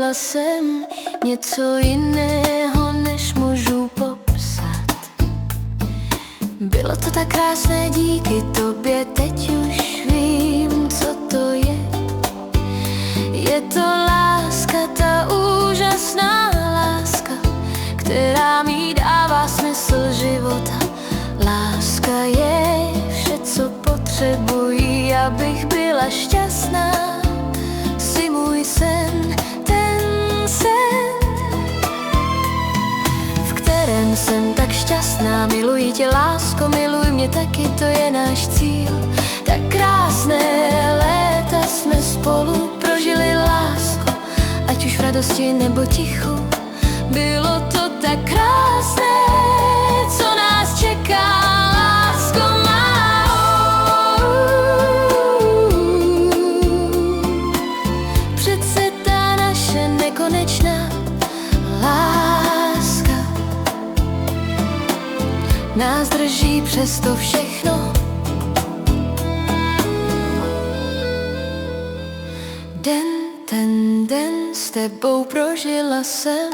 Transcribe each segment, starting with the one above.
prožila jsem něco jiného, než můžu popsat. Bylo to tak krásné, díky tobě teď už vím, co to je. Je to láska, ta úžasná láska, která mi dává smysl života. Láska je vše, co potřebuji, abych byla šťastná. Jsi můj sen, ten sen, v kterém jsem tak šťastná. Miluji tě, lásko, miluj mě taky, to je náš cíl. Tak krásné léta jsme spolu prožili, lásko, ať už v radosti nebo tichu. Bylo to tak krásné, co nás čeká, lásko má. Přece ta naše nekonečná láska nás drží přes to všechno. Ten den s tebou prožila jsem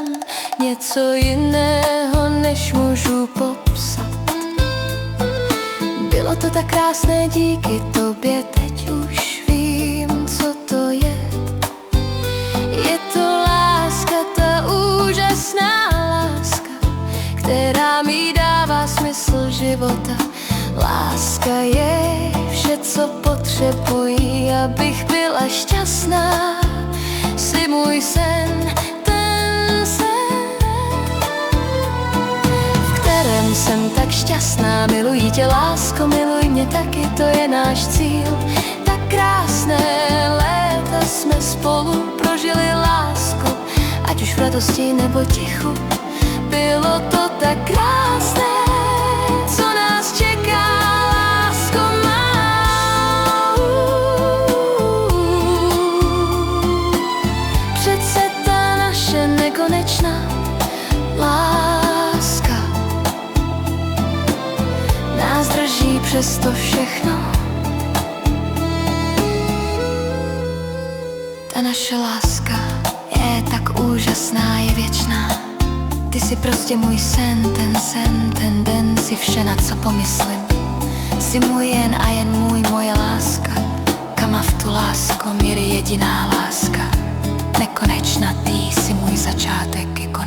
něco jiného, než můžu popsat. Bylo to tak krásné, díky tobě teď už vím, co to je. Je to láska, ta úžasná láska, která mi dává smysl života. Láska je vše, co potřebuji, abych byla šťastná. Jsi můj sen, ten sen, v kterém jsem tak šťastná. Miluji tě, lásko, miluj mě taky, to je náš cíl. Tak krásné léta jsme spolu prožili, lásko, ať už v radosti nebo tichu. Bylo to tak krásné, co nás čeká, lásko má. Přece ta naše nekonečná láska nás drží přes to všechno. Ta naše láska je tak úžasná, je věčná. Ty jsi prostě můj sen, ten den si vše, na co pomyslím. Jsi můj jen a jen můj, moje láska. Kamavtu, lásko, míry jediná láska. Nekonečná, ty jsi můj začátek i konec.